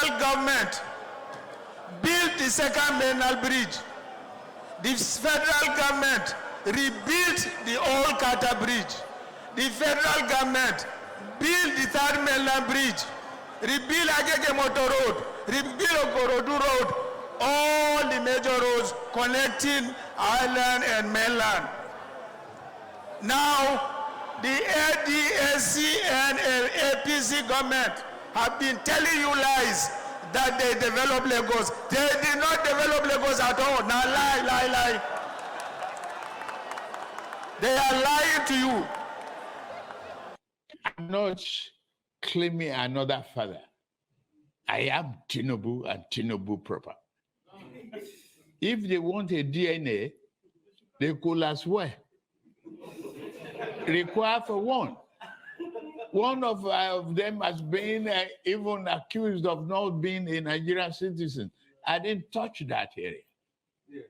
federal government built the second mainland bridge. The federal government rebuilt the old Kata bridge. The federal government built the third mainland bridge, rebuilt Agege Motor Road, rebuilt Okorodu Road, all the major roads connecting island and mainland. Now, the ADSC and APC government have been telling you lies that they develop Lagos. They did not develop Lagos at all. Now lie. They are lying to you. I'm not claiming another father. I am Tinubu and Tinubu proper. If they want a DNA, they could as well require for one. One of them has been even accused of not being a Nigerian citizen. I didn't touch that area. Yes.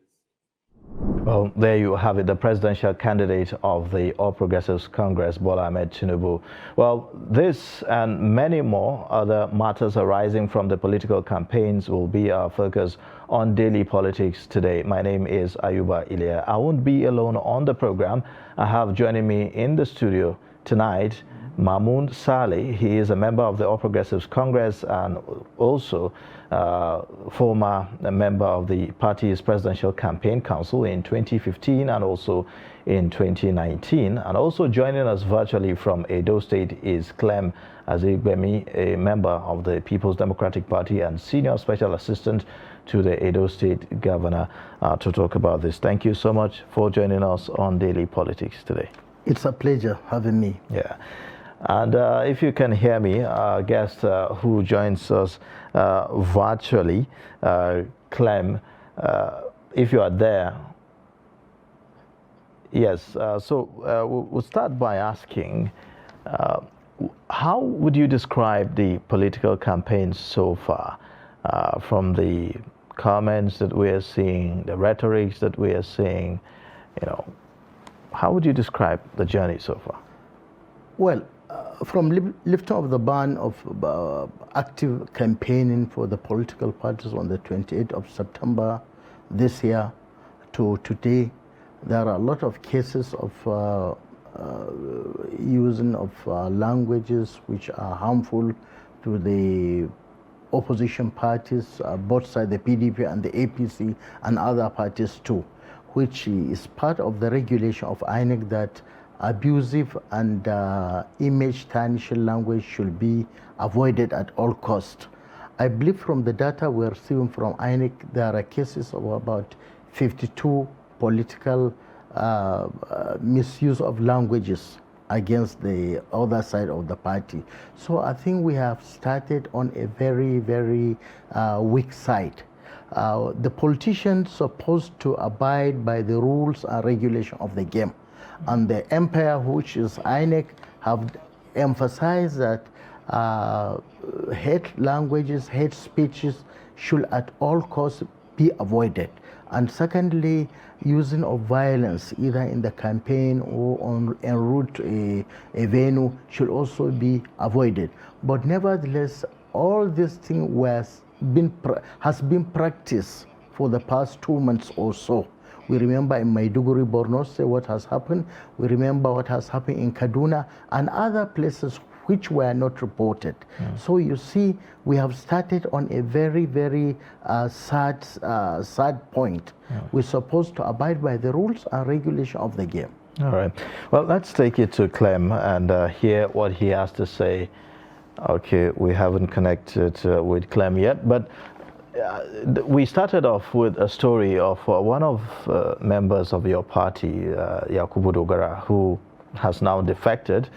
Well, there you have it, the presidential candidate of the All Progressives Congress, Bola Ahmed Tinubu. Well, this and many more other matters arising from the political campaigns will be our focus on Daily Politics today. My name is Ayuba Ilya. I won't be alone on the program. I have joining me in the studio tonight Mahmoud Saleh. He is a member of the All Progressives Congress and also former member of the party's Presidential Campaign Council in 2015 and also in 2019. And also joining us virtually from Edo State is Clem Azigbemi, a member of the People's Democratic Party and senior special assistant to the Edo State Governor, to talk about this. Thank you so much for joining us on Daily Politics today. It's a pleasure having me. Yeah. And if you can hear me, our guest who joins us virtually, Clem, if you are there. Yes, so we'll start by asking, how would you describe the political campaign so far, from the comments that we are seeing, the rhetorics that we are seeing, how would you describe the journey so far? Well, from lifting of the ban of active campaigning for the political parties on the 28th of September this year to today, there are a lot of cases of using of languages which are harmful to the opposition parties, both sides, the PDP and the APC and other parties too, which is part of the regulation of INEC that abusive and image-tarnishing language should be avoided at all costs. I believe from the data we're receiving from INEC, there are cases of about 52 political misuse of languages against the other side of the party. So I think we have started on a very, very weak side. The politicians supposed to abide by the rules and regulation of the game. And the empire, which is INEC, have emphasized that hate languages, hate speeches should at all costs be avoided. And secondly, using of violence, either in the campaign or en route to a venue, should also be avoided. But nevertheless, all this thing has been practiced for the past 2 months or so. We remember in Maiduguri, Borno State, what has happened. We remember what has happened in Kaduna and other places which were not reported. So you see, we have started on a very, very sad point. We're supposed to abide by the rules and regulation of the game. All right. Well, let's take it to Clem and hear what he has to say. Okay, we haven't connected with Clem yet, but we started off with a story of one of members of your party, Yakubu Dogara, who has now defected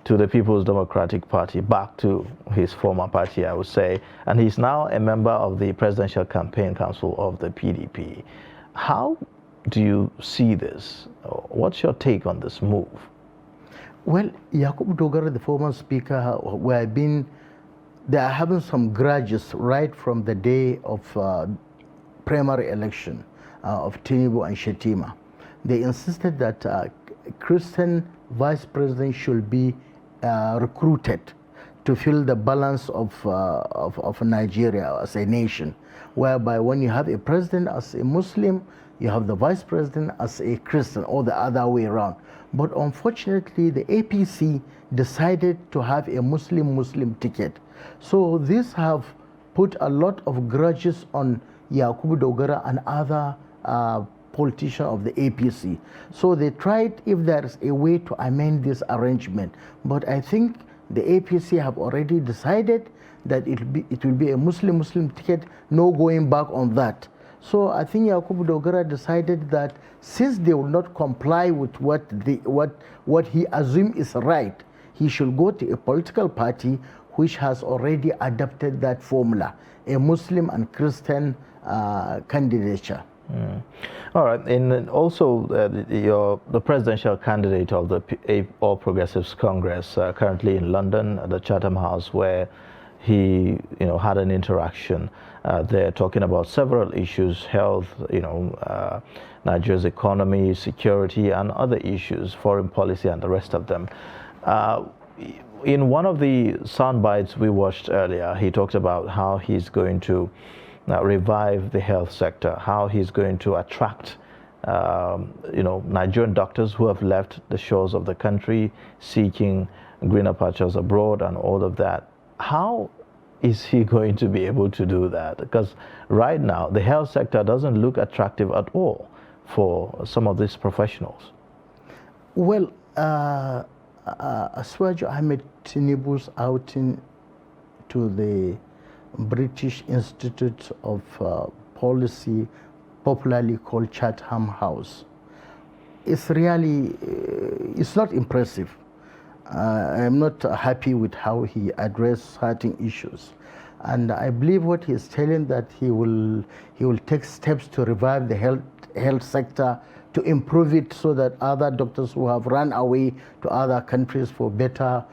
to the People's Democratic Party, back to his former party, I would say, and he's now a member of the Presidential Campaign Council of the PDP. How do you see this? What's your take on this move? Well, Yakubu Dogara, the former speaker, they are having some grudges right from the day of primary election of Tinubu and Shetima. They insisted that Christian vice president should be recruited to fill the balance of Nigeria as a nation, whereby when you have a president as a Muslim, you have the vice president as a Christian, or the other way around. But unfortunately, the APC decided to have a Muslim ticket. So these have put a lot of grudges on Yakubu Dogara and other politicians of the APC. So they tried if there is a way to amend this arrangement. But I think the APC have already decided that it will be a Muslim ticket, no going back on that. So I think Yakubu Dogara decided that since they will not comply with what he assumed is right, he should go to a political party which has already adopted that formula, a Muslim and Christian candidature. All right, and also the presidential candidate of the All Progressives Congress currently in London at the Chatham House, where he had an interaction there talking about several issues: health, Nigeria's economy, security, and other issues, foreign policy, and the rest of them. In one of the sound bites we watched earlier, he talked about how he's going to revive the health sector, how he's going to attract Nigerian doctors who have left the shores of the country seeking greener pastures abroad and all of that. How is he going to be able to do that? Because right now the health sector doesn't look attractive at all for some of these professionals. Well, Aswaju Ahmed Tinubu's outing to the British Institute of Policy, popularly called Chatham House, is really, it's not impressive. I'm not happy with how he addressed certain issues. And I believe what he is telling that he will take steps to revive the health sector, to improve it so that other doctors who have run away to other countries for better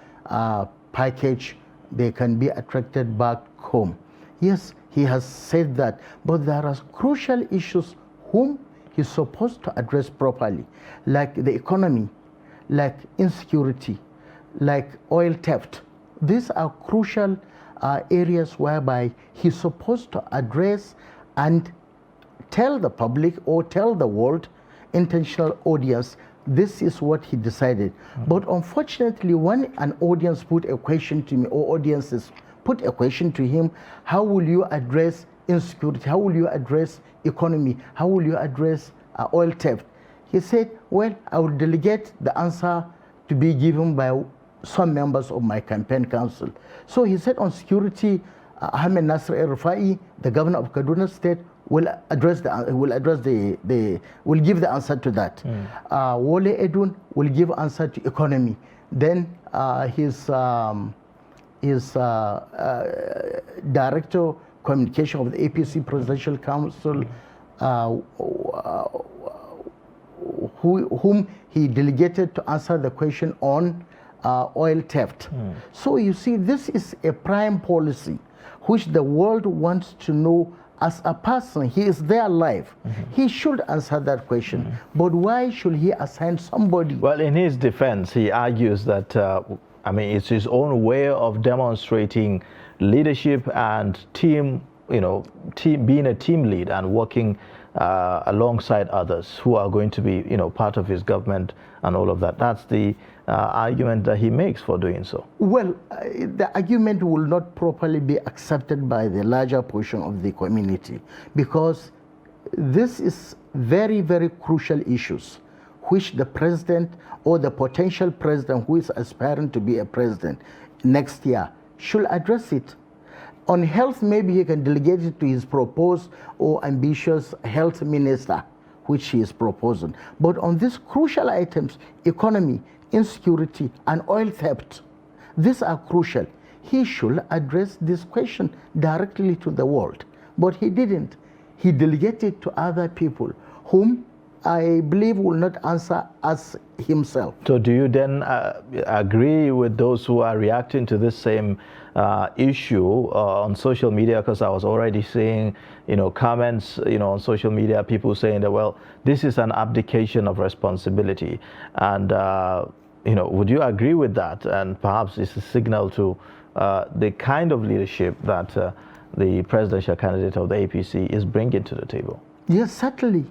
package, they can be attracted back home. Yes, he has said that, but there are crucial issues whom he's supposed to address properly, like the economy, like insecurity, like oil theft. These are crucial areas whereby he's supposed to address and tell the public or tell the world, intentional audience, this is what he decided. But unfortunately, when an audience put a question to me, or audiences put a question to him, how will you address insecurity? How will you address economy? How will you address oil theft? He said, well, I will delegate the answer to be given by some members of my campaign council. So he said on security, Ahmed Nasser El-Rufai, the governor of Kaduna State, will give the answer to that. Wole Edun will give answer to economy. Then his director communication of the APC Presidential Council, whom he delegated to answer the question on oil theft. So you see, this is a prime policy which the world wants to know. As a person, he is there live. He should answer that question. But why should he assign somebody? Well, in his defense, he argues that, it's his own way of demonstrating leadership and team, being a team lead and working alongside others who are going to be, part of his government and all of that. That's the argument that he makes for doing so. Well, the argument will not properly be accepted by the larger portion of the community, because this is very, very crucial issues which the president or the potential president who is aspiring to be a president next year should address it. On health, maybe he can delegate it to his proposed or ambitious health minister, which he is proposing. But on these crucial items, economy, insecurity, and oil theft, these are crucial. He should address this question directly to the world. But he didn't. He delegated to other people whom I believe will not answer as himself. So do you then agree with those who are reacting to this same issue on social media? Because I was already seeing, comments, on social media, people saying that, well, this is an abdication of responsibility. And, would you agree with that? And perhaps it's a signal to the kind of leadership that the presidential candidate of the APC is bringing to the table? Yes, certainly.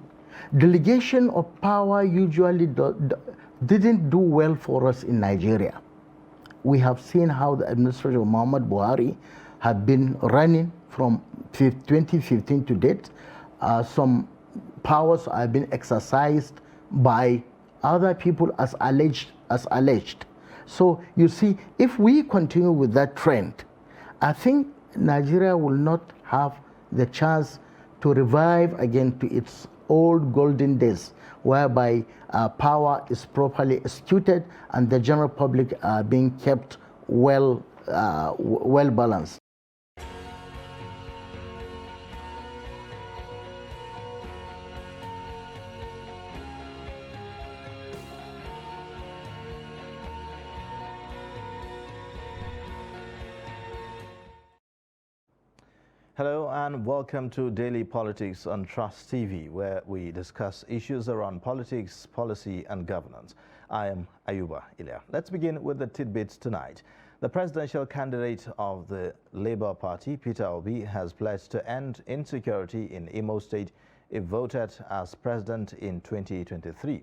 Delegation of power usually didn't do well for us in Nigeria. We have seen how the administration of Muhammad Buhari have been running from 2015 to date. Some powers have been exercised by other people as alleged. So you see, if we continue with that trend, I think Nigeria will not have the chance to revive again to its old golden days, whereby power is properly executed and the general public are being kept well balanced. Hello and welcome to Daily Politics on Trust TV, where we discuss issues around politics, policy and governance. I am Ayuba Ilya. Let's begin with the tidbits tonight. The presidential candidate of the Labour Party, Peter Obi, has pledged to end insecurity in Imo State if voted as president in 2023.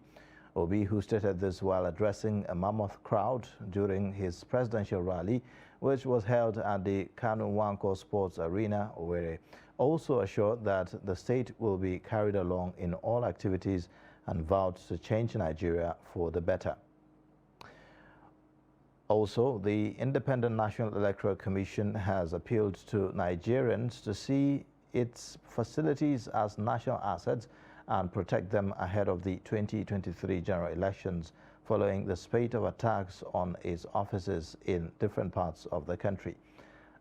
Obi, who stated this while addressing a mammoth crowd during his presidential rally, which was held at the Kanu Nwankwo Sports Arena, Owerri, also assured that the state will be carried along in all activities and vowed to change Nigeria for the better. Also, the Independent National Electoral Commission has appealed to Nigerians to see its facilities as national assets and protect them ahead of the 2023 general elections, following the spate of attacks on its offices in different parts of the country.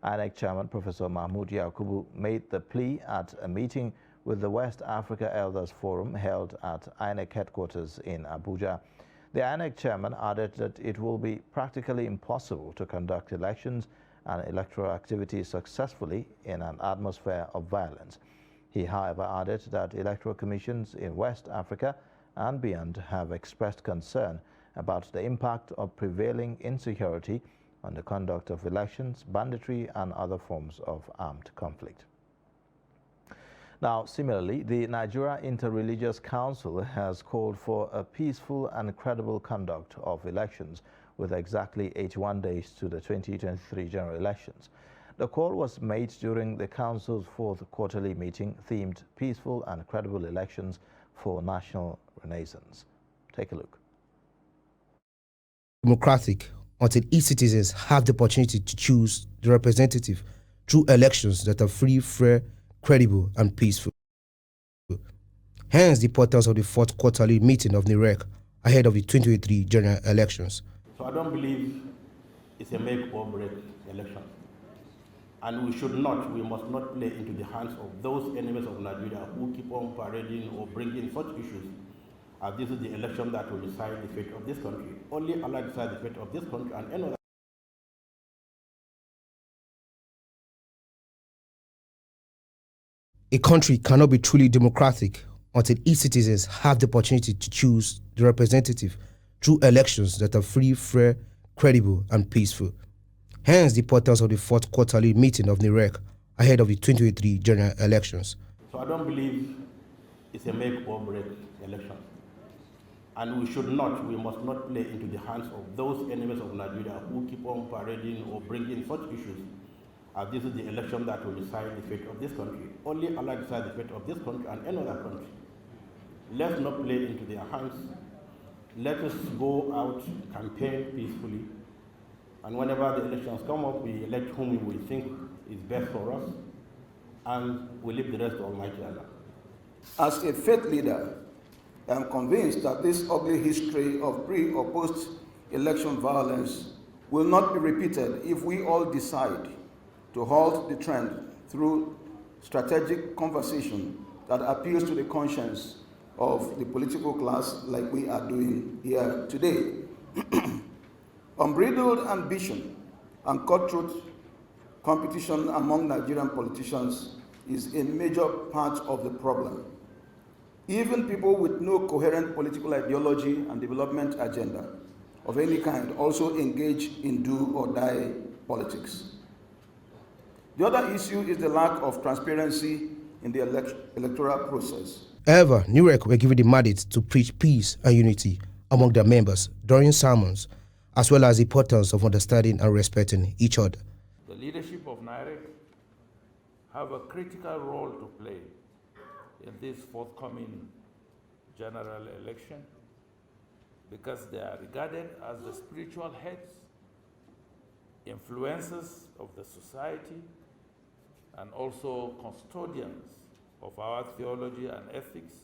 INEC Chairman Professor Mahmoud Yakubu made the plea at a meeting with the West Africa Elders Forum held at INEC headquarters in Abuja. The INEC Chairman added that it will be practically impossible to conduct elections and electoral activities successfully in an atmosphere of violence. He, however, added that electoral commissions in West Africa and beyond have expressed concern about the impact of prevailing insecurity on the conduct of elections, banditry, and other forms of armed conflict. Now, similarly, the Nigeria Interreligious Council has called for a peaceful and credible conduct of elections with exactly 81 days to the 2023 general elections. The call was made during the Council's fourth quarterly meeting themed Peaceful and Credible Elections for National Renaissance. Take a look. Democratic until its citizens have the opportunity to choose the representative through elections that are free, fair, credible, and peaceful. Hence the importance of the fourth quarterly meeting of NIREC ahead of the 2023 general elections. So I don't believe it's a make or break election. And we must not play into the hands of those enemies of Nigeria who keep on parading or bringing such issues as this is the election that will decide the fate of this country. Only Allah decides the fate of this country and any other. A country cannot be truly democratic until its citizens have the opportunity to choose the representative through elections that are free, fair, credible, and peaceful. Hence the importance of the fourth quarterly meeting of NIREC ahead of the 2023 general elections. So I don't believe it's a make or break election. And we must not play into the hands of those enemies of Nigeria who keep on parading or bringing such issues as this is the election that will decide the fate of this country. Only Allah decides the fate of this country and any other country. Let's not play into their hands. Let us go out, campaign peacefully, and whenever the elections come up, we elect whom we think is best for us, and we leave the rest to Almighty Allah. As a faith leader, I am convinced that this ugly history of pre- or post-election violence will not be repeated if we all decide to halt the trend through strategic conversation that appeals to the conscience of the political class like we are doing here today. Unbridled ambition and cutthroat competition among Nigerian politicians is a major part of the problem. Even people with no coherent political ideology and development agenda of any kind also engage in do or die politics. The other issue is the lack of transparency in the electoral process. However, NUREC were given the mandate to preach peace and unity among their members during sermons, as well as the importance of understanding and respecting each other. The leadership of NUREC have a critical role to play in this forthcoming general election because they are regarded as the spiritual heads, influencers of the society, and also custodians of our theology and ethics,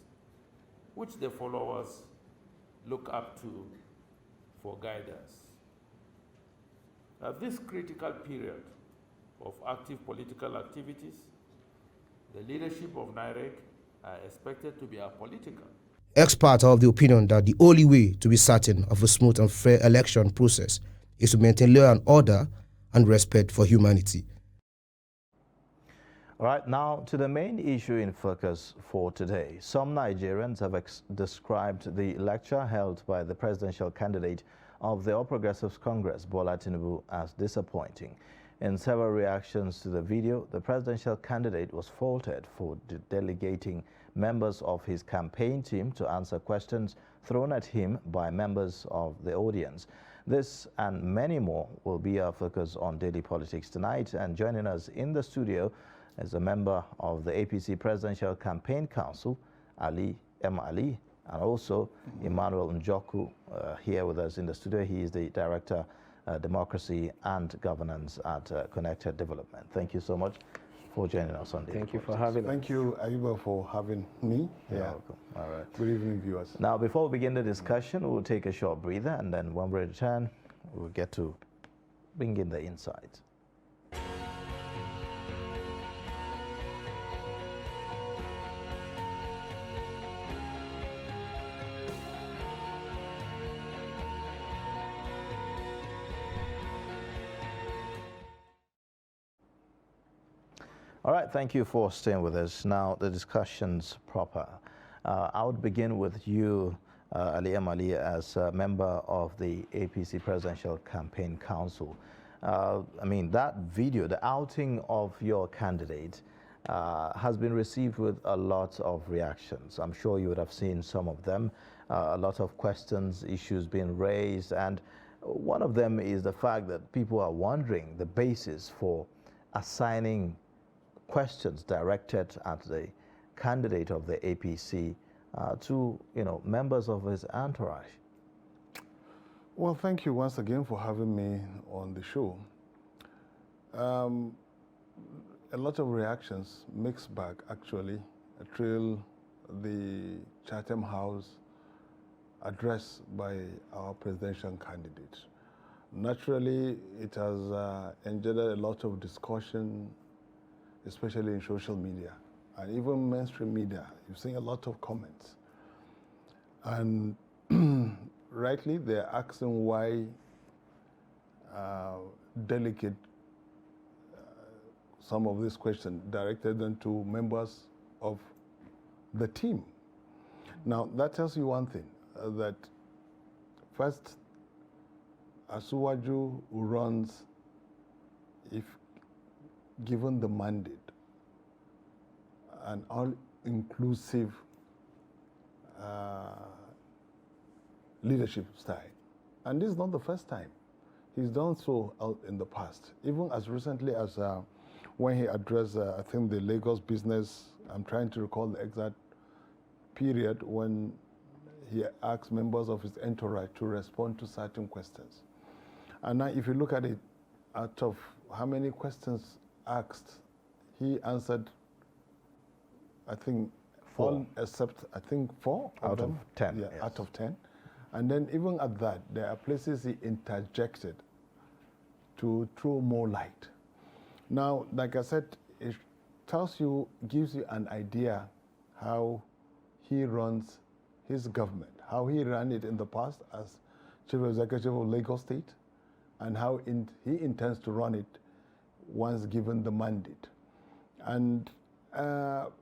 which the followers look up to for guidance. At this critical period of active political activities, the leadership of NUREC are expected to be apolitical. Experts are of the opinion that the only way to be certain of a smooth and fair election process is to maintain law and order and respect for humanity. All right, now to the main issue in focus for today. Some Nigerians have described the lecture held by the presidential candidate of the All Progressives Congress, Bola Tinubu, as disappointing. In several reactions to the video, the presidential candidate was faulted for delegating members of his campaign team to answer questions thrown at him by members of the audience. This and many more will be our focus on Daily Politics tonight. And joining us in the studio is a member of the APC Presidential Campaign Council, Ali M. Ali, and also Emmanuel Njoku here with us in the studio. He is the Director, Democracy and Governance at Connected Development. Thank you so much for joining us on Daily Thank you Politics. for having us. Thank you, Ayuba, for having me. You're welcome. All right. Good evening, viewers. Now, before we begin the discussion, we'll take a short breather, and then when we return, we'll get to bring in the insights. All right, thank you for staying with us. Now, the discussions proper. I would begin with you, Ali M. Ali, as a member of the APC Presidential Campaign Council. I mean, that video, the outing of your candidate, has been received with a lot of reactions. I'm sure you would have seen some of them. A lot of questions, issues being raised, and one of them is the fact that people are wondering the basis for assigning questions directed at the candidate of the APC to, members of his entourage. Well, thank you once again for having me on the show. A lot of reactions, mixed bag actually, trail the Chatham House address by our presidential candidate. Naturally, it has engendered a lot of discussion, especially in social media and even mainstream media. You've seen a lot of comments. And rightly, they're asking why delegate some of these questions, directed them to members of the team. Now, that tells you one thing, that first, Asuwaju, who runs, if given the mandate, an all-inclusive leadership style. And this is not the first time. He's done so in the past, even as recently as when he addressed, I think, the Lagos business. I'm trying to recall the exact period when he asked members of his entourage to respond to certain questions. And now, if you look at it, out of how many questions asked, he answered, I think, 4. All except, I think, 4 out of 10. Yeah, yes. Out of 10. And then even at that, there are places he interjected to throw more light. Now, like I said, it tells you, gives you an idea how he runs his government, how he ran it in the past as Chief Executive of Lagos State, and how he intends to run it once given the mandate. And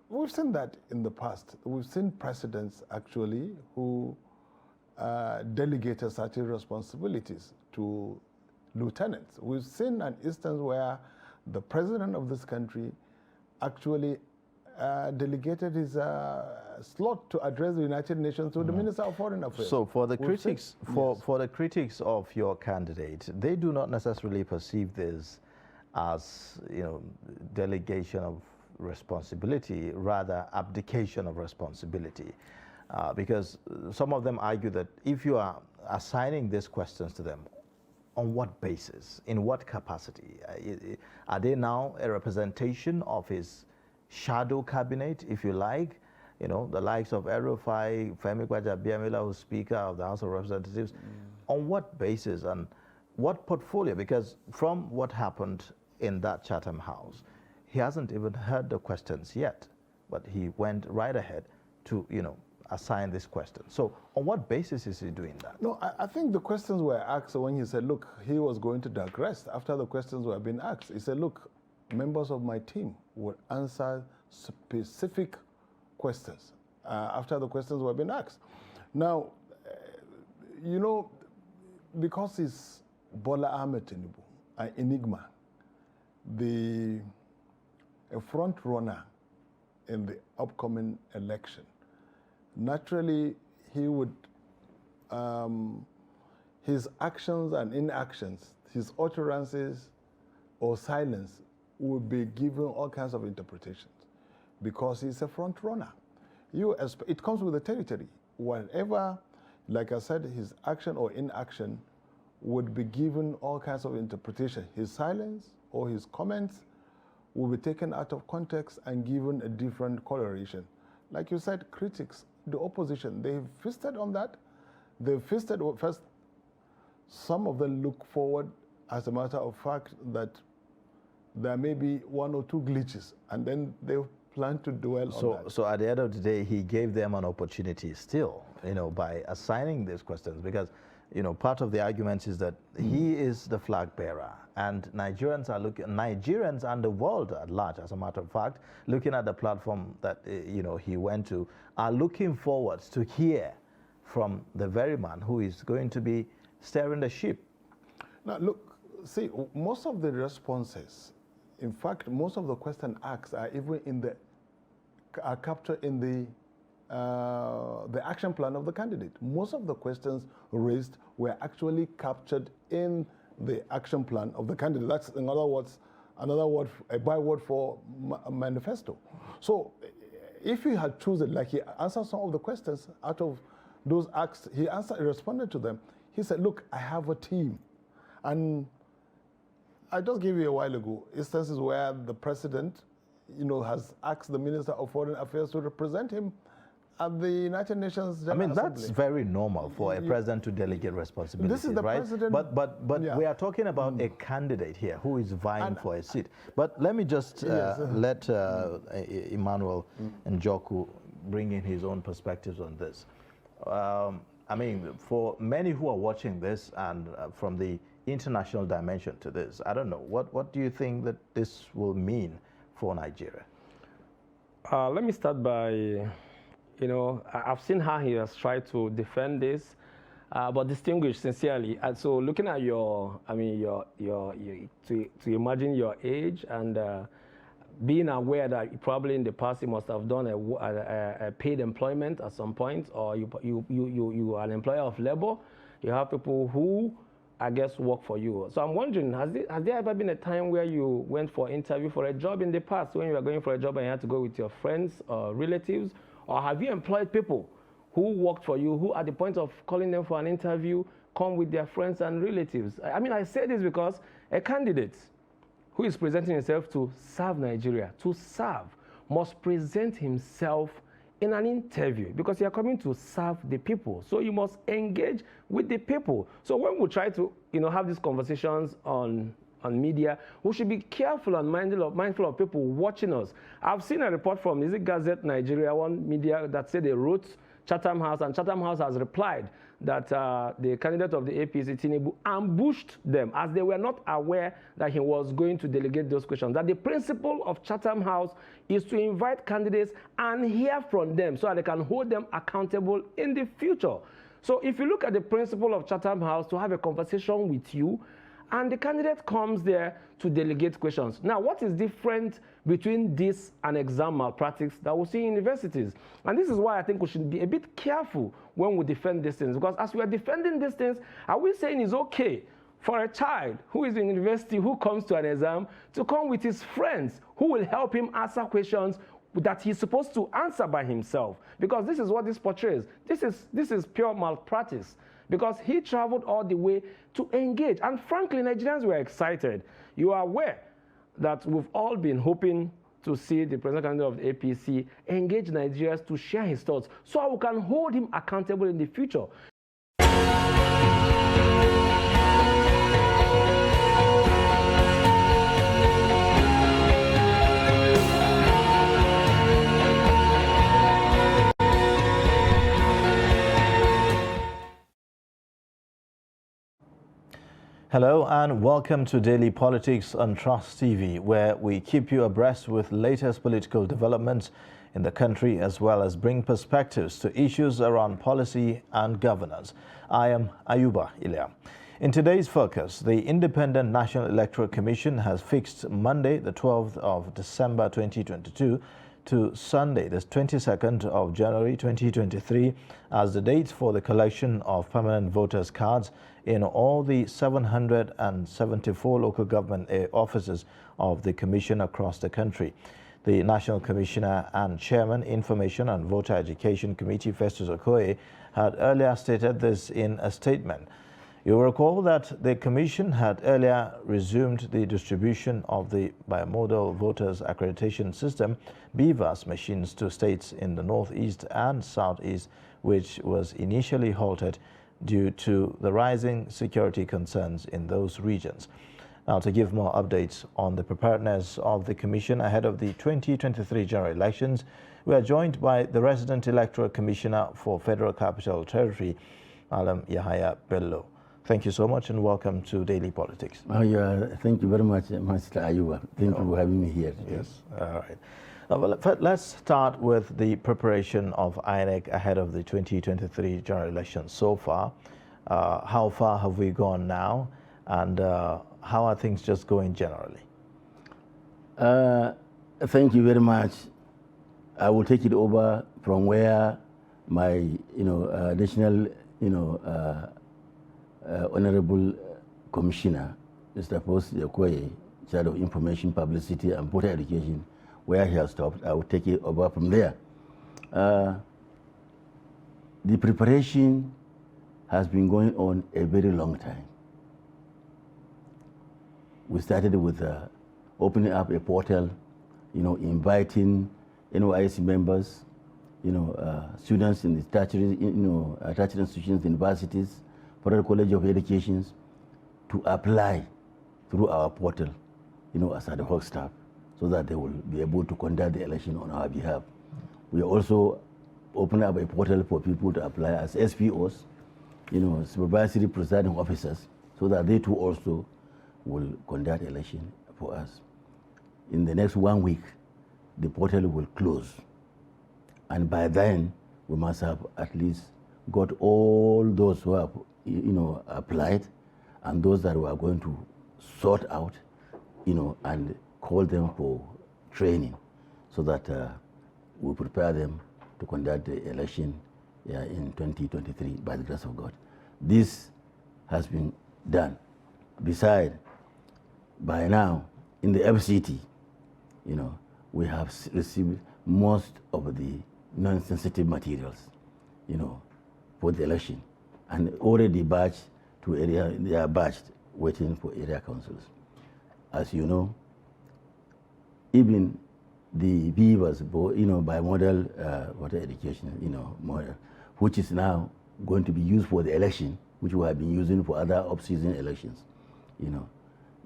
we've seen that in the past. We've seen presidents, actually, who delegated certain responsibilities to lieutenants. We've seen an instance where the president of this country actually delegated his slot to address the United Nations to the Minister of Foreign Affairs. So for the critics, yes. for the critics of your candidate, they do not necessarily perceive this as, you know, delegation of responsibility, rather abdication of responsibility, because some of them argue that if you are assigning these questions to them, on what basis, in what capacity? Are they now a representation of his shadow cabinet, if you like, you know, the likes of El-Rufai, Femi Gbajabiamila, who's Speaker of the House of Representatives? On what basis and what portfolio? Because from what happened in that Chatham House, he hasn't even heard the questions yet, but he went right ahead to, you know, assign this question. So on what basis is he doing that? No, I think the questions were asked when he said, look, he was going to digress. After the questions were being asked, he said, look, members of my team would answer specific questions after the questions were being asked. Now, you know, because it's Bola Ahmed Tinubu, an enigma, a front runner in the upcoming election, naturally he would, his actions and inactions, his utterances or silence will be given all kinds of interpretations because he's a front runner. It comes with the territory. Whatever, like I said, his action or inaction would be given all kinds of interpretation. His silence or his comments will be taken out of context and given a different coloration. Like you said, critics, the opposition, they've feasted on that. They've feasted, first, some of them look forward, as a matter of fact, that there may be one or two glitches, and then they plan to dwell on that. So at the end of the day, he gave them an opportunity still, you know, by assigning these questions, because, you know, part of the argument is that he is the flag bearer, and Nigerians and the world at large, as a matter of fact, looking at the platform that, you know, he went to, are looking forward to hear from the very man who is going to be steering the ship. Now, look, see, most of the responses, in fact, most of the questions asked are even are captured in the action plan of the candidate. Most of the questions raised were actually captured in the action plan of the candidate. That's, in other words, a byword for a manifesto. So if he had chosen, like he answered some of the questions out of those asked, he responded to them. He said, look, I have a team. And I just gave you a while ago instances where the president, you know, has asked the Minister of Foreign Affairs to represent him at the United Nations General Assembly. That's very normal for a president to delegate responsibilities, this is the right? president, but yeah. We are talking about a candidate here who is vying for a seat. But let me just let Emmanuel Njoku bring in his own perspectives on this. I mean, for many who are watching this and from the international dimension to this, I don't know, what do you think that this will mean for Nigeria? Let me start by, you know, I've seen how he has tried to defend this, but distinguish sincerely. And so looking at your, I mean, to imagine your age and being aware that probably in the past you must have done a paid employment at some point, or you are an employer of labor, you have people who, I guess, work for you. So I'm wondering, has there ever been a time where you went for interview for a job in the past, when you were going for a job and you had to go with your friends or relatives? Or have you employed people who worked for you, who at the point of calling them for an interview, come with their friends and relatives? I mean, I say this because a candidate who is presenting himself to serve Nigeria, must present himself in an interview, because you are coming to serve the people. So you must engage with the people. So when we try to, you know, have these conversations on media, we should be careful and mindful of people watching us. I've seen a report from, is it Gazette Nigeria, one media, that said they wrote Chatham House, and Chatham House has replied that the candidate of the APC, Tinubu, ambushed them as they were not aware that he was going to delegate those questions. That the principle of Chatham House is to invite candidates and hear from them so that they can hold them accountable in the future. So if you look at the principle of Chatham House, to have a conversation with you, and the candidate comes there to delegate questions. Now, what is different between this and exam malpractice that we see in universities? And this is why I think we should be a bit careful when we defend these things, because as we are defending these things, are we saying it's okay for a child who is in university, who comes to an exam, to come with his friends who will help him answer questions that he's supposed to answer by himself? Because this is what this portrays. This is pure malpractice, because he traveled all the way to engage. And frankly, Nigerians were excited. You are aware that we've all been hoping to see the president candidate of the APC engage Nigerians to share his thoughts so we can hold him accountable in the future. Hello and welcome to Daily Politics on Trust TV, where we keep you abreast with latest political developments in the country as well as bring perspectives to issues around policy and governance. I am Ayuba Ilya. In today's focus, the Independent National Electoral Commission has fixed Monday, the 12th of December 2022 to Sunday, the 22nd of January 2023 as the date for the collection of permanent voters' cards in all the 774 local government offices of the Commission across the country. The National Commissioner and Chairman, Information and Voter Education Committee, Festus Okoye, had earlier stated this in a statement. You'll recall that the Commission had earlier resumed the distribution of the Bimodal Voters Accreditation System, BVAS machines to states in the Northeast and Southeast, which was initially halted due to the rising security concerns in those regions. Now, to give more updates on the preparedness of the Commission ahead of the 2023 general elections, we are joined by the Resident Electoral Commissioner for Federal Capital Territory, Alam Yahaya Bello. Thank you so much and welcome to Daily Politics. Thank you very much, Mr. Ayuba. Thank you for having me here. Yes, all right. Well, let's start with the preparation of INEC ahead of the 2023 general elections so far. How far have we gone now, and how are things just going generally? Thank you very much. I will take it over from where my, additional, Honorable Commissioner, Mr. Festus Okoye, Chair of Information, Publicity and Voter Education, where he has stopped. I will take it over from there. The preparation has been going on a very long time. We started with opening up a portal, inviting NYSC members, students in the tertiary, tertiary institutions, universities, Federal College of Education, to apply through our portal, as ad hoc staff, so that they will be able to conduct the election on our behalf. We also open up a portal for people to apply as SPOs, supervisory presiding officers, so that they too also will conduct election for us. In the next 1 week, the portal will close. And by then, we must have at least got all those who have, applied, and those that we are going to sort out, and call them for training, so that we prepare them to conduct the election in 2023 by the grace of God. This has been done. Besides, by now, in the FCT, we have received most of the non-sensitive materials, for the election, and already batched to area. They are batched, waiting for area councils. As you know, even the BVAS, bimodal voter education, model, which is now going to be used for the election, which we have been using for other off-season elections,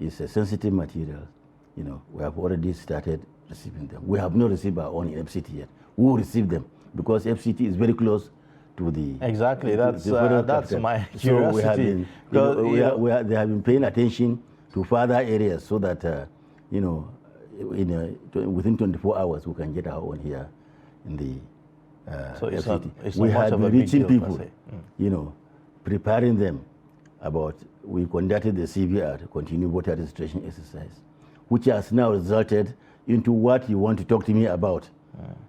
it's a sensitive material. We have already started receiving them. We have not received our own in FCT yet. We will receive them because FCT is very close to the... Exactly, that's my curiosity. So we have been, they have been paying attention to further areas so that, within 24 hours we can get our own here in the so FCT. It's we not much have of been a big reaching deal, people, preparing them about, we conducted the CVR, continued voter registration exercise, which has now resulted into what you want to talk to me about,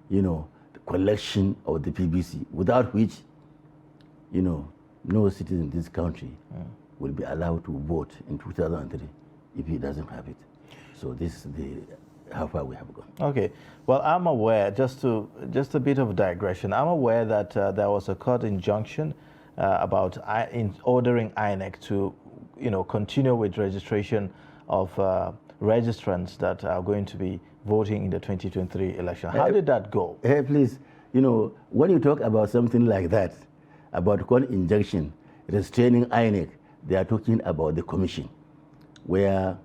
you know, the collection of the PBC, without which, you know, no citizen in this country will be allowed to vote in 2003 if he doesn't have it. So this is how far we have gone. Okay. Well, I'm aware, just a bit of digression, I'm aware that there was a court injunction about ordering INEC to, you know, continue with registration of registrants that are going to be voting in the 2023 election. How did that go? Hey, please, you know, when you talk about something like that, about court injunction, restraining INEC, they are talking about the commission, where,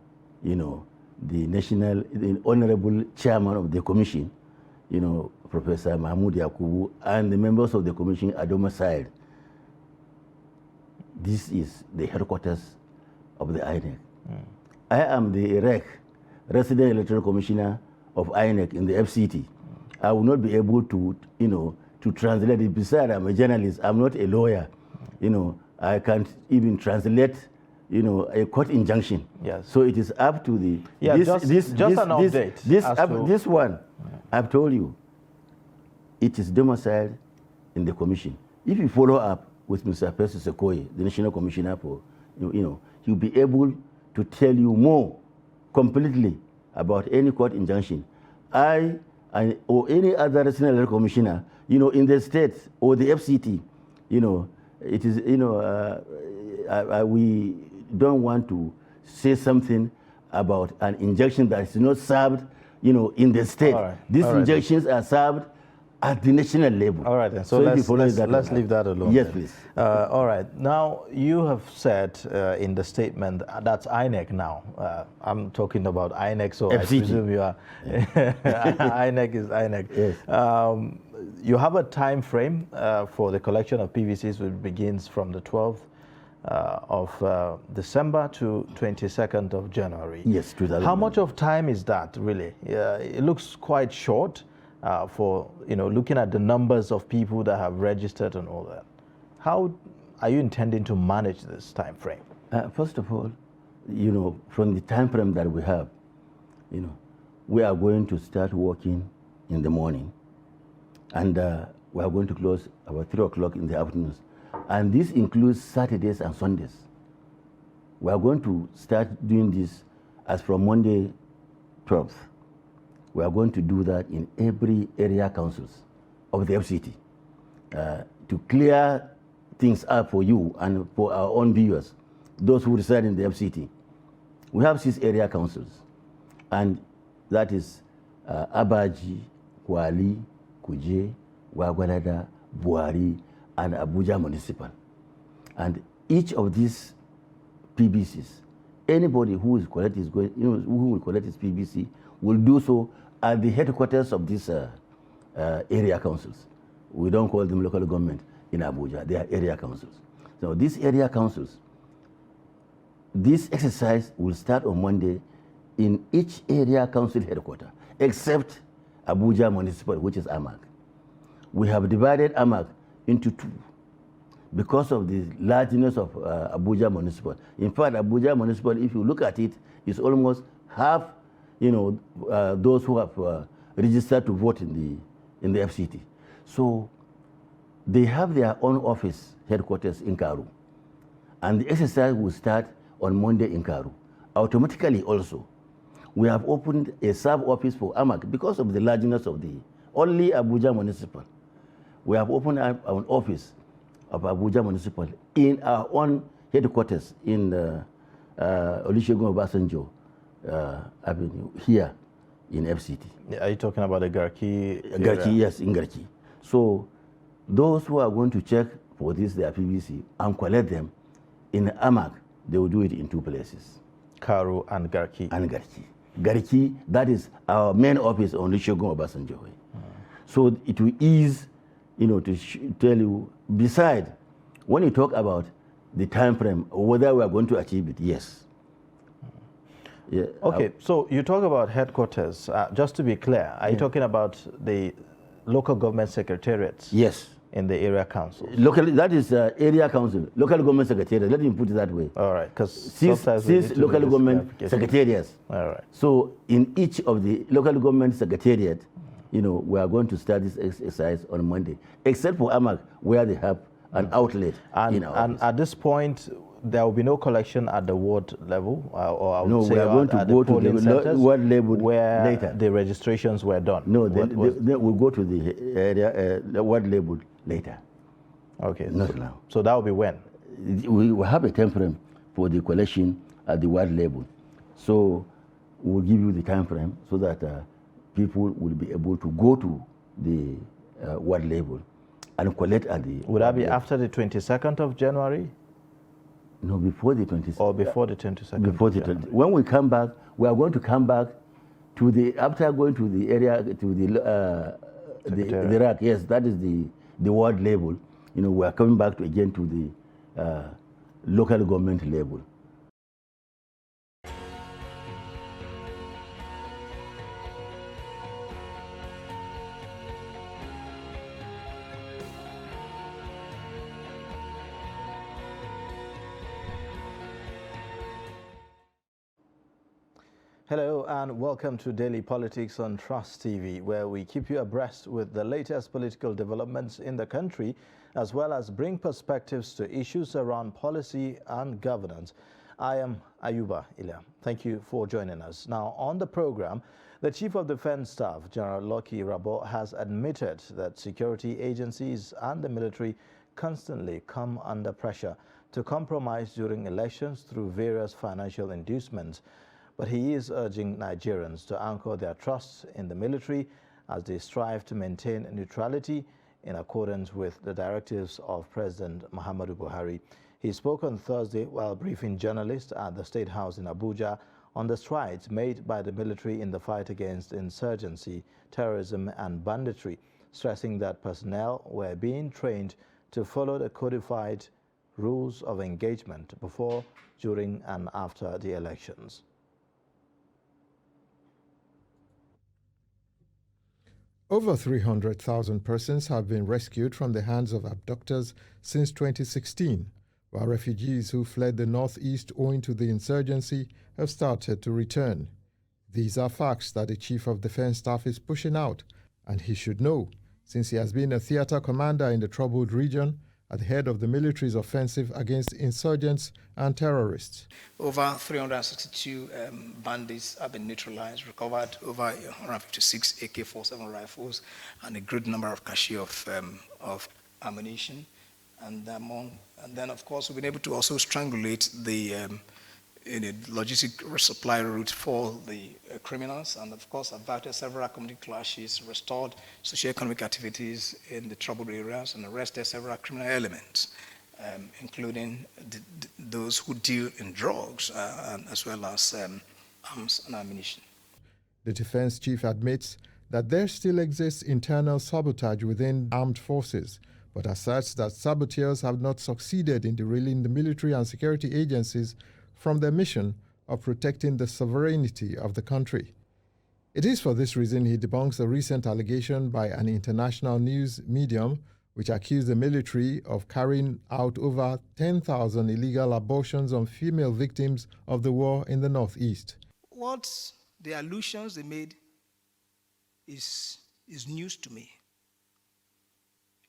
you know, the honorable chairman of the commission, you know, Professor Mahmoud Yakubu, and the members of the commission are domiciled. This is the headquarters of the INEC. I am the resident electoral commissioner of INEC in the FCT. I will not be able to, you know, to translate it. Besides, I'm a journalist. I'm not a lawyer. You know, I can't even translate, you know, a court injunction. Yes. So it is up to the this one. I've told you, it is domiciled in the commission. If you follow up with Mr. Percy Sekoye, the National Commissioner for, you know, he'll be able to tell you more completely about any court injunction. Or any other national commissioner, you know, in the state or the FCT, you know, it is, you know, we don't want to say something about an injunction that is not served, you know, in the state. All right. These injunctions are served at the national level. All right, then. So let's leave that alone. Yes, then. please. All right. Now, you have said in the statement, that's INEC now. I'm talking about INEC, so FCT. I presume you are. INEC is INEC. Yes. You have a time frame for the collection of PVCs, which begins from the 12th of December to 22nd of January. Yes, 2000. How much of time is that, really? It looks quite short. For, you know, looking at the numbers of people that have registered and all that. How are you intending to manage this time frame? First of all, you know, from the time frame that we have, you know, we are going to start working in the morning, and we are going to close about 3 o'clock in the afternoons. And this includes Saturdays and Sundays. We are going to start doing this as from Monday 12th. We are going to do that in every area councils of the FCT to clear things up for you and for our own viewers, those who reside in the FCT. We have 6 area councils, and that is Abaji, Kwali, Kuje, Wagwalada, Buhari, and Abuja Municipal. And each of these PBCs, anybody who is collect his, you know, who will collect his PBC will do so at the headquarters of these area councils. We don't call them local government in Abuja, they are area councils. So these area councils, this exercise will start on Monday in each area council headquarters, except Abuja Municipal, which is AMAC. We have divided AMAC into 2 because of the largeness of Abuja Municipal. In fact, Abuja Municipal, if you look at it, is almost half, you know, those who have registered to vote in the FCT. So they have their own office headquarters in Karu, and the exercise will start on Monday in Karu. Automatically also, we have opened a sub-office for AMAC because of the largeness of the only Abuja Municipal. We have opened an office of Abuja Municipal in our own headquarters in Olusegun Obasanjo Avenue here in FCT. Are you talking about the Garki area? Garki, yes, in Garki. So those who are going to check for this, their PVC, and collect them in AMAC, they will do it in 2 places. Karu and Garki. And Garki. Garki, that is our main office on Olusegun Obasanjo. So it will ease, you know, to tell you, besides, when you talk about the time frame, whether we are going to achieve it, yes. Yeah, okay, so you talk about headquarters. Just to be clear, are you talking about the local government secretariats? Yes. in the area council? Locally, that is area council, local government secretariat. Let me put it that way. All right, because six local government secretariats. All right. So in each of the local government secretariat, we are going to start this exercise on Monday, except for Amak, where they have an outlet in our office. At this point, there will be no collection at the ward level, or I would say we are going to go to the ward level where later. The registrations were done. No, we'll go to the area, the ward level later. Okay. Not now. So that will be when? We will have a time frame for the collection at the ward level. So we'll give you the time frame so that people will be able to go to the ward level and collect at the... Would that be after the 22nd of January? No, before the 22nd. Or before the 22nd? Before the 22nd. When we come back, we are going to come back to the... After going to the area, to the rack, yes, that is the ward level. We are coming back again to the local government level. Hello and welcome to Daily Politics on Trust TV, where we keep you abreast with the latest political developments in the country, as well as bring perspectives to issues around policy and governance. I am Ayuba Ilya. Thank you for joining us. Now, on the program, the Chief of Defense Staff, General Lucky Rabo, has admitted that security agencies and the military constantly come under pressure to compromise during elections through various financial inducements. But he is urging Nigerians to anchor their trust in the military as they strive to maintain neutrality in accordance with the directives of President Muhammadu Buhari. He spoke on Thursday while briefing journalists at the State House in Abuja on the strides made by the military in the fight against insurgency, terrorism and banditry, stressing that personnel were being trained to follow the codified rules of engagement before, during and after the elections. Over 300,000 persons have been rescued from the hands of abductors since 2016, while refugees who fled the northeast owing to the insurgency have started to return. These are facts that the Chief of Defense Staff is pushing out, and he should know, since he has been a theater commander in the troubled region at the head of the military's offensive against insurgents and terrorists. Over 362 bandits have been neutralized, recovered over 156 AK-47 rifles, and a great number of cache of ammunition. And then, of course, we've been able to also strangulate the logistic supply route for the criminals, and of course averted several community clashes, restored socio-economic activities in the troubled areas, and arrested several criminal elements, including those who deal in drugs, as well as arms and ammunition. The defense chief admits that there still exists internal sabotage within armed forces, but asserts that saboteurs have not succeeded in derailing the military and security agencies from their mission of protecting the sovereignty of the country. It is for this reason he debunks a recent allegation by an international news medium which accused the military of carrying out over 10,000 illegal abortions on female victims of the war in the Northeast. What the allusions they made is news to me.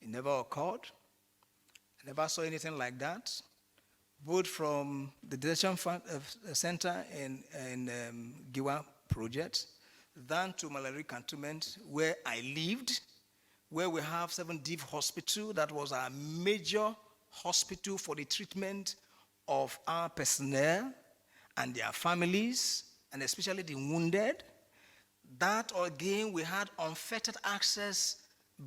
It never occurred. I never saw anything like that, both from the detention center in Giwa project, down to Malari Cantonment, where I lived, where we have 7 Div Hospital. That was our major hospital for the treatment of our personnel and their families, and especially the wounded. That again, we had unfettered access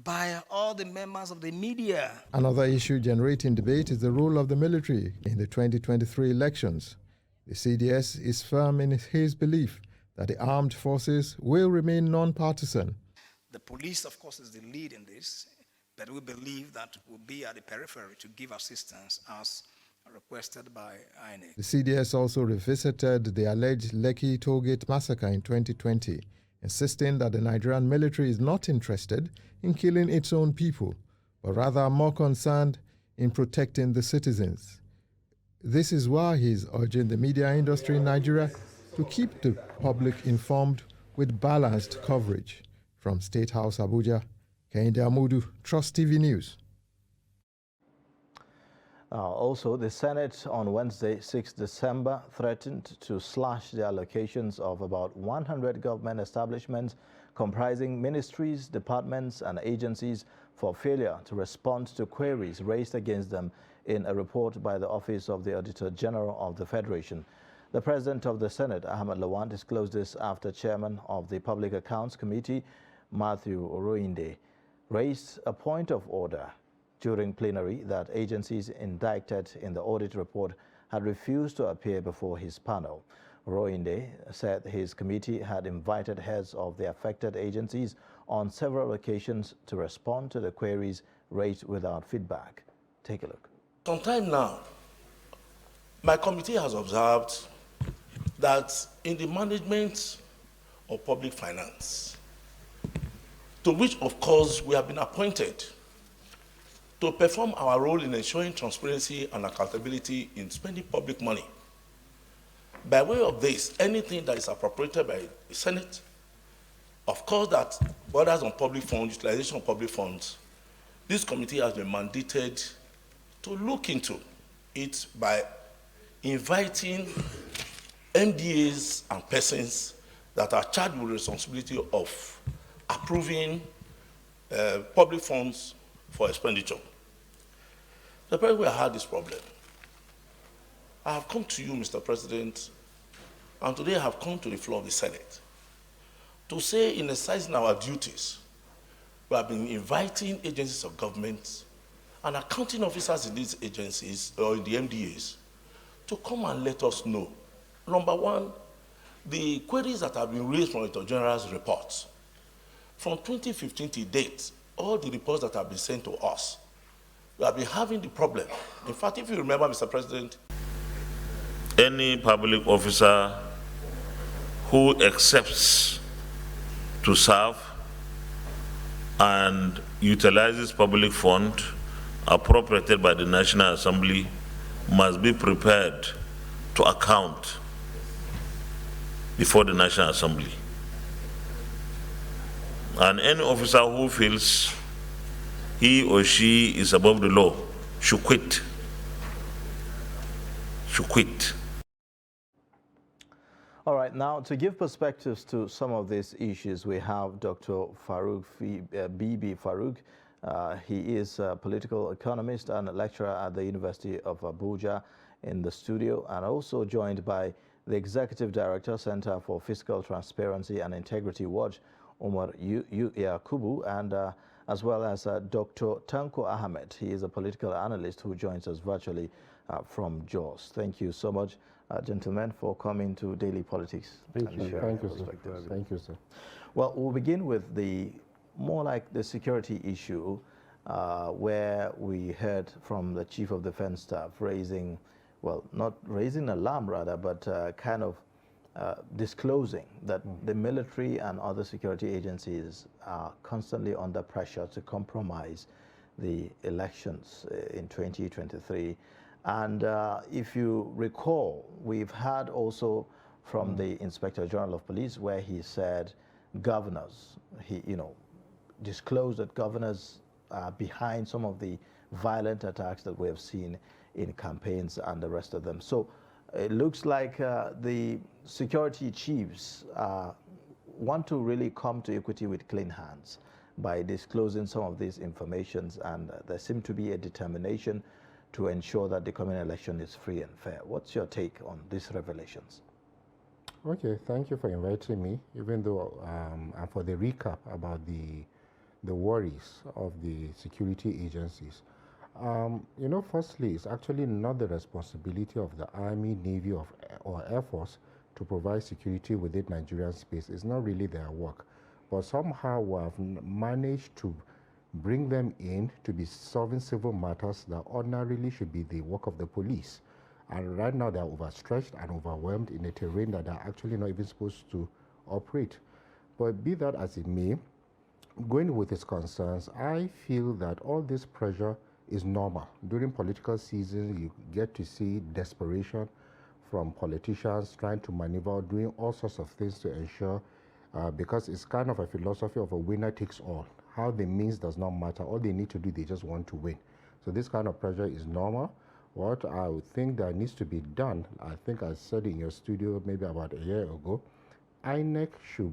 by all the members of the media. Another issue generating debate is the role of the military in the 2023 elections. The CDS is firm in his belief that the armed forces will remain non-partisan. The police, of course, is the lead in this, but we believe that we'll be at the periphery to give assistance as requested by INEC. The CDS also revisited the alleged Lekki Tollgate massacre in 2020, insisting that the Nigerian military is not interested in killing its own people, but rather more concerned in protecting the citizens. This is why he's urging the media industry in Nigeria to keep the public informed with balanced coverage. From State House, Abuja, Kehinde Amudu, Trust TV News. Also, the Senate on Wednesday, 6 December, threatened to slash the allocations of about 100 government establishments comprising ministries, departments, and agencies for failure to respond to queries raised against them in a report by the Office of the Auditor General of the Federation. The President of the Senate, Ahmed Lawan, disclosed this after Chairman of the Public Accounts Committee, Matthew Oroinde, raised a point of order during plenary that agencies indicted in the audit report had refused to appear before his panel. Oroinde said his committee had invited heads of the affected agencies on several occasions to respond to the queries raised without feedback. Take a look. Sometime now, my committee has observed that in the management of public finance, to which of course we have been appointed to perform our role in ensuring transparency and accountability in spending public money. By way of this, anything that is appropriated by the Senate, of course that borders on public funds, utilization of public funds, this committee has been mandated to look into it by inviting MDAs and persons that are charged with the responsibility of approving public funds for expenditure. The President, we have had this problem. I have come to you, Mr. President, and today I have come to the floor of the Senate to say, in exercising our duties, we have been inviting agencies of government and accounting officers in these agencies, or in the MDAs, to come and let us know, number one, the queries that have been raised from the Auditor General's reports. From 2015 to date, all the reports that have been sent to us, we have been having the problem. In fact, if you remember, Mr. President, any public officer who accepts to serve and utilizes public fund appropriated by the National Assembly must be prepared to account before the National Assembly. And any officer who feels he or she is above the law should quit. Should quit. All right, now to give perspectives to some of these issues, we have Dr. Farouk Bibi Farouk. He is a political economist and a lecturer at the University of Abuja in the studio, and also joined by the Executive Director, Center for Fiscal Transparency and Integrity Watch, Umar Yakubu, and as well as Dr. Tanko Ahmed. He is a political analyst who joins us virtually from Jos. Thank you so much, gentlemen, for coming to Daily Politics. Thank you, sir. Thank you, sir. Well, we'll begin with the more like the security issue, where we heard from the Chief of Defense Staff raising, well, not raising alarm rather, but kind of disclosing that the military and other security agencies are constantly under pressure to compromise the elections in 2023. And if you recall, we've had also from the Inspector General of Police where he said governors, he disclosed that governors are behind some of the violent attacks that we have seen in campaigns and the rest of them. So it looks like the security chiefs want to really come to equity with clean hands by disclosing some of these informations, and there seems to be a determination to ensure that the coming election is free and fair. What's your take on these revelations? Okay, thank you for inviting me, even though, and for the recap about the worries of the security agencies. Firstly, it's actually not the responsibility of the Army, Navy, or Air Force to provide security within Nigerian space. It's not really their work. But somehow we have managed to bring them in to be solving civil matters that ordinarily should be the work of the police. And right now they're overstretched and overwhelmed in a terrain that they're actually not even supposed to operate. But be that as it may, going with his concerns, I feel that all this pressure is normal. During political season, you get to see desperation from politicians trying to maneuver, doing all sorts of things to ensure, because it's kind of a philosophy of a winner takes all. How the means does not matter. All they need to do, they just want to win. So this kind of pressure is normal. What I would think that needs to be done, I think I said in your studio maybe about a year ago, INEC should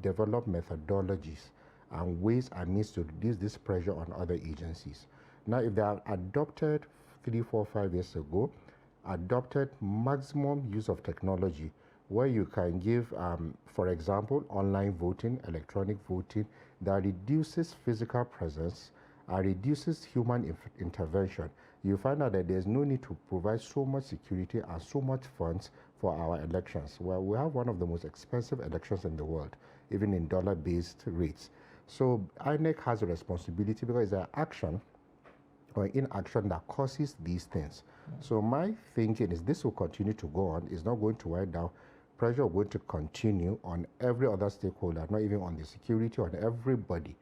develop methodologies and ways and means to reduce this pressure on other agencies. Now, if they have adopted 3, 4, 5 years ago, adopted maximum use of technology, where you can give, for example, online voting, electronic voting, that reduces physical presence and reduces human intervention, you find out that there's no need to provide so much security and so much funds for our elections. Well, we have one of the most expensive elections in the world, even in dollar-based rates. So INEC has a responsibility because it's an action or inaction that causes these things. So my thinking is this will continue to go on. It's not going to wind down. Pressure going to continue on every other stakeholder, not even on the security, on everybody.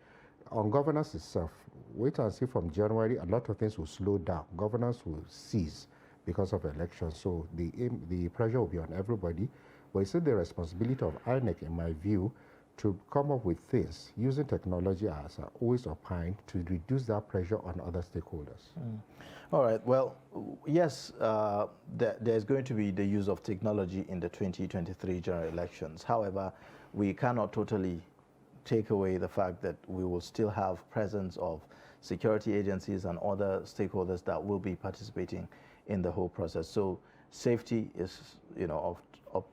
On governance itself, wait and see from January, a lot of things will slow down. Governance will cease because of elections. So the pressure will be on everybody. But it's the responsibility of INEC, in my view, to come up with things using technology as I always opine to reduce that pressure on other stakeholders. All right. Well, yes, there's going to be the use of technology in the 2023 general elections. However, we cannot totally take away the fact that we will still have presence of security agencies and other stakeholders that will be participating in the whole process. So safety is, of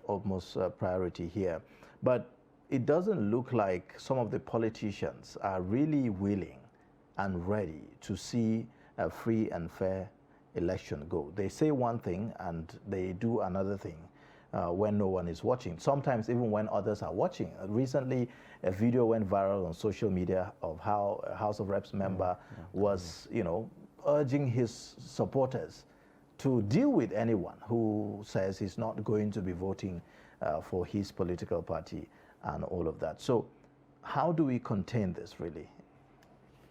utmost priority here. But it doesn't look like some of the politicians are really willing and ready to see a free and fair election go. They say one thing and they do another thing when no one is watching, sometimes even when others are watching. Recently, a video went viral on social media of how a House of Reps member was, urging his supporters to deal with anyone who says he's not going to be voting for his political party and all of that. So how do we contain this, really,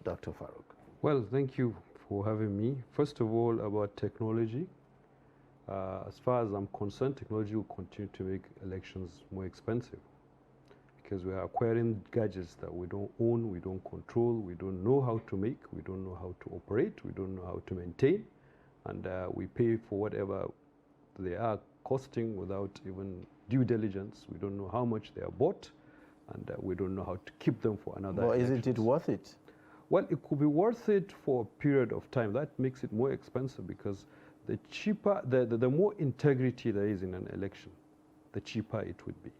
Dr. Farouk? Well, thank you for having me. First of all, about technology. As far as I'm concerned, technology will continue to make elections more expensive because we are acquiring gadgets that we don't own, we don't control, we don't know how to make, we don't know how to operate, we don't know how to maintain, and we pay for whatever they are costing without even due diligence. We don't know how much they are bought, and we don't know how to keep them for another Well, elections. isn't it worth it? Well, it could be worth it for a period of time. That makes it more expensive because the cheaper, the more integrity there is in an election, the cheaper it would be.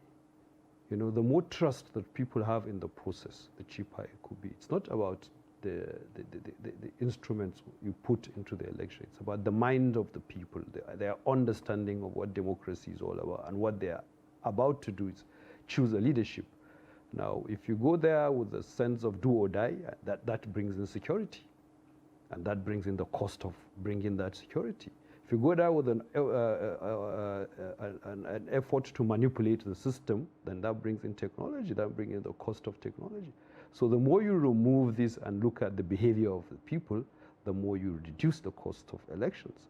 The more trust that people have in the process, the cheaper it could be. It's not about the instruments you put into the election. It's about the mind of the people, their understanding of what democracy is all about, and what they are about to do is choose a leadership. Now, if you go there with a sense of do or die, that brings in security. And that brings in the cost of bringing that security. If you go there with an effort to manipulate the system, then that brings in technology, that brings in the cost of technology. So the more you remove this and look at the behavior of the people, the more you reduce the cost of elections.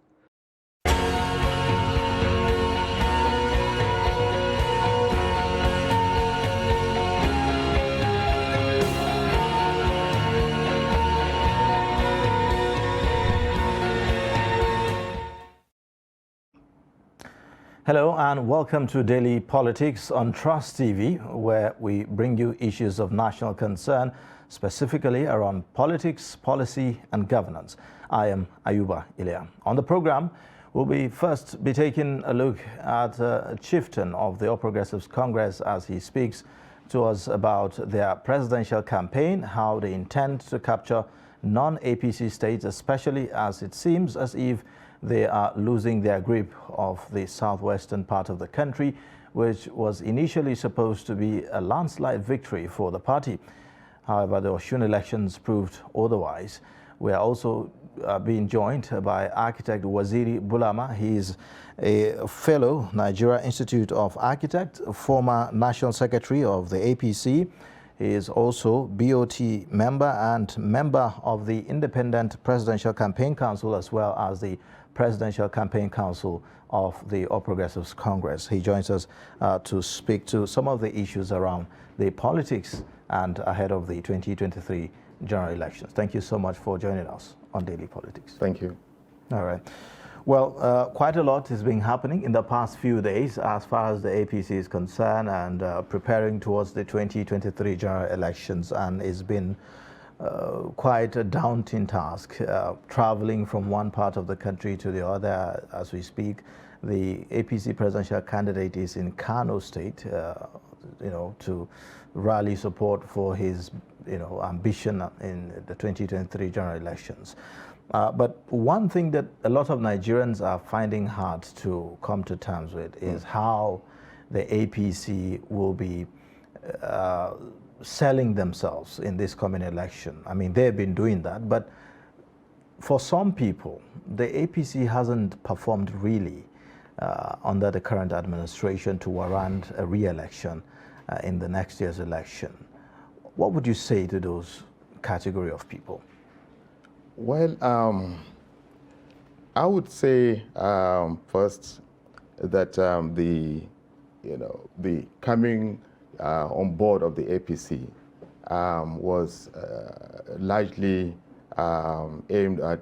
Hello and welcome to Daily Politics on Trust TV, where we bring you issues of national concern, specifically around politics, policy and governance. I am Ayuba Ilya. On the program, we'll first be taking a look at a chieftain of the All Progressives Congress as he speaks to us about their presidential campaign, how they intend to capture non-APC states, especially as it seems as if they are losing their grip of the southwestern part of the country, which was initially supposed to be a landslide victory for the party. However, the Osun elections proved otherwise. We are also being joined by architect Waziri Bulama. He is a fellow, Nigeria Institute of Architects, former national secretary of the APC. He is also BOT member and member of the Independent Presidential Campaign Council, as well as the Presidential Campaign Council of the All Progressives Congress. He joins us to speak to some of the issues around the politics and ahead of the 2023 general elections. Thank you so much for joining us on Daily Politics. Thank you. All right. Well, quite a lot has been happening in the past few days as far as the APC is concerned, and preparing towards the 2023 general elections, and it's been quite a daunting task, traveling from one part of the country to the other as we speak. The APC presidential candidate is in Kano State, to rally support for his, ambition in the 2023 general elections. But one thing that a lot of Nigerians are finding hard to come to terms with is how the APC will be selling themselves in this coming election. I mean, they've been doing that, but for some people, the APC hasn't performed really under the current administration to warrant a re-election in the next year's election. What would you say to those category of people? Well, I would say first that the coming on board of the APC was largely aimed at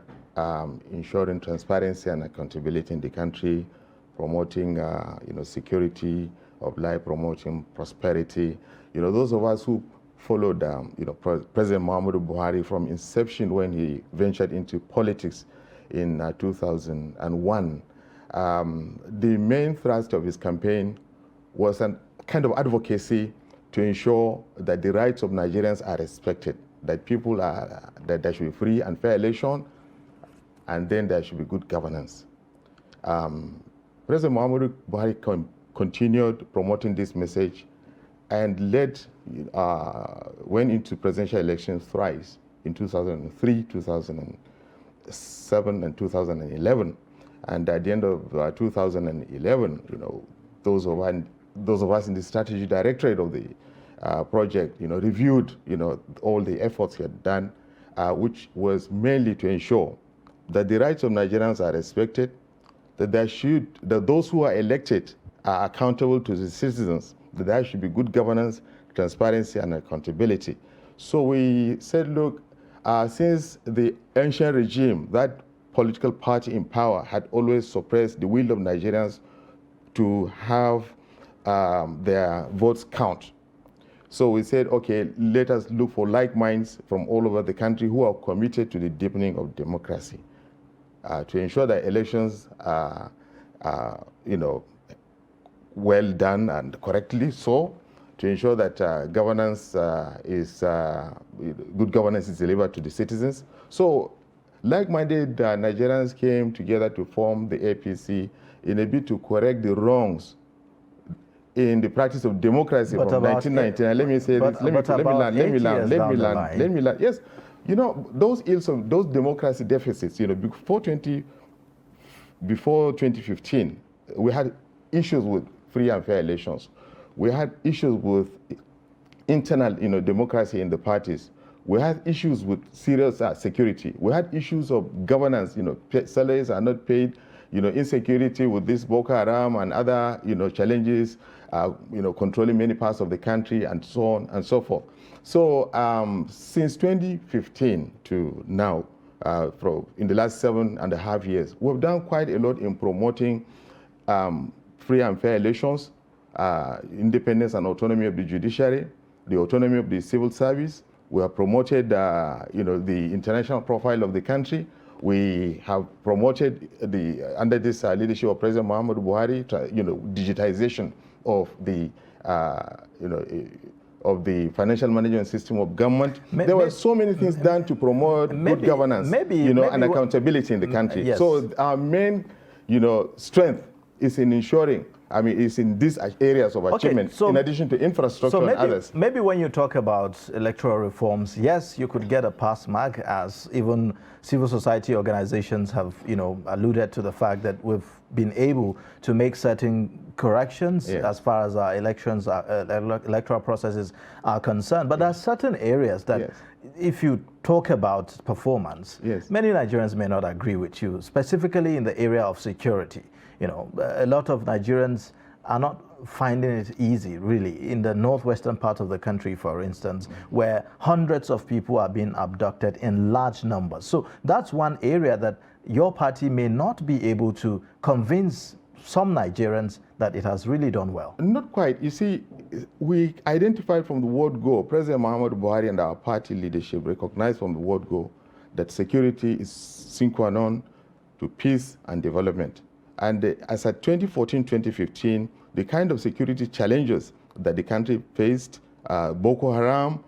ensuring transparency and accountability in the country, promoting security of life, promoting prosperity. Those of us who followed President Muhammadu Buhari from inception when he ventured into politics in 2001. The main thrust of his campaign was a kind of advocacy to ensure that the rights of Nigerians are respected, that people are, that there should be free and fair election, and then there should be good governance. President Muhammadu Buhari continued promoting this message and went into presidential elections thrice in 2003, 2007, and 2011. And at the end of 2011, those of us in the strategy directorate of the project, reviewed, all the efforts he had done, which was mainly to ensure that the rights of Nigerians are respected, that those who are elected are accountable to the citizens, that there should be good governance, transparency, and accountability. So we said, look, since the ancient regime, that political party in power had always suppressed the will of Nigerians to have their votes count. So we said, okay, let us look for like minds from all over the country who are committed to the deepening of democracy, to ensure that elections are, well done and correctly so, to ensure that governance good governance is delivered to the citizens. So like-minded Nigerians came together to form the APC in a bid to correct the wrongs in the practice of democracy from 1999. Let me say this. Let me land. Yes, those ills of those democracy deficits. Before 2015, we had issues with free and fair elections. We had issues with internal, democracy in the parties. We had issues with serious security. We had issues of governance. Salaries are not paid. Insecurity with this Boko Haram and other, challenges. Controlling many parts of the country and so on and so forth. So since 2015 to now, in the last 7.5 years, we've done quite a lot in promoting free and fair elections, independence and autonomy of the judiciary, the autonomy of the civil service. We have promoted, the international profile of the country. We have promoted under this leadership of President Muhammadu Buhari, digitization of the, of the financial management system of government. There were so many things done to promote good governance, and accountability in the country. Yes. So our main, strength is in ensuring, I mean, is in these areas of achievement, in addition to infrastructure and others. Maybe when you talk about electoral reforms, yes, you could get a pass mark, as even civil society organizations have, alluded to the fact that we've been able to make certain corrections as far as our elections, electoral processes are concerned. But there are certain areas that, if you talk about performance, many Nigerians may not agree with you, specifically in the area of security. A lot of Nigerians are not finding it easy, really, in the northwestern part of the country, for instance, where hundreds of people are being abducted in large numbers. So that's one area that your party may not be able to convince some Nigerians that it has really done well. Not quite. You see, we identified from the word go, President Muhammadu Buhari and our party leadership recognized from the word go that security is sine qua non to peace and development. And as at 2014-2015, the kind of security challenges that the country faced, Boko Haram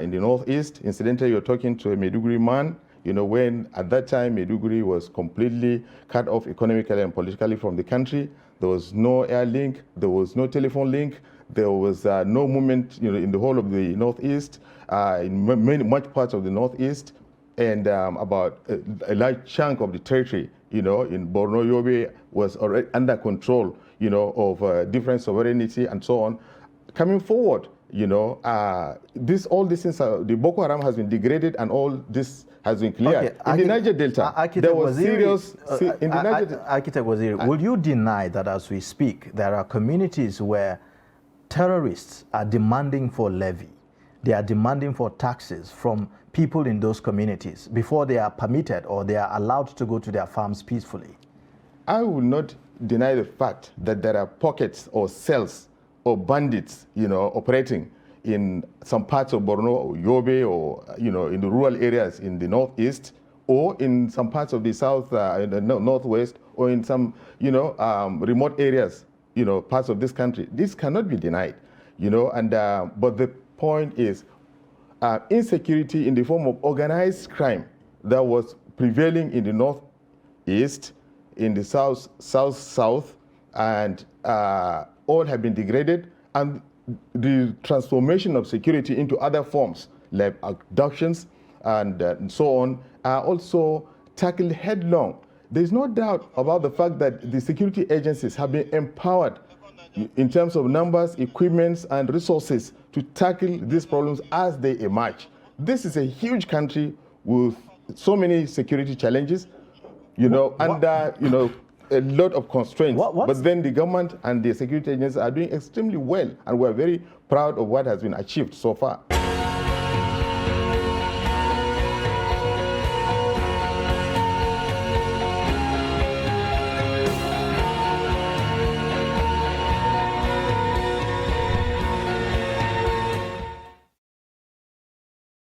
in the northeast, incidentally, you're talking to a Maiduguri man, when at that time Maiduguri was completely cut off economically and politically from the country. There was no air link, there was no telephone link, there was no movement in the whole of the northeast, in much parts of the northeast, and about a large chunk of the territory, in Borno Yobe was already under control, of different sovereignty and so on. Coming forward, all these things, the Boko Haram has been degraded and all this has been cleared. In the Niger Delta, there was serious... in the Niger Architect Waziri, will you deny that as we speak, there are communities where terrorists are demanding for levy? They are demanding for taxes from people in those communities before they are permitted or they are allowed to go to their farms peacefully? I will not deny the fact that there are pockets or cells or bandits, operating in some parts of Borno or Yobe or, in the rural areas in the northeast or in some parts of the south, in the northwest, or in some, remote areas, parts of this country. This cannot be denied, but the point is insecurity in the form of organized crime that was prevailing in the northeast, in the south, and all have been degraded, and the transformation of security into other forms like abductions and so on are also tackled headlong. There's no doubt about the fact that the security agencies have been empowered in terms of numbers, equipments, and resources to tackle these problems as they emerge. This is a huge country with so many security challenges, under, a lot of constraints. But then the government and the security agencies are doing extremely well, and we're very proud of what has been achieved so far.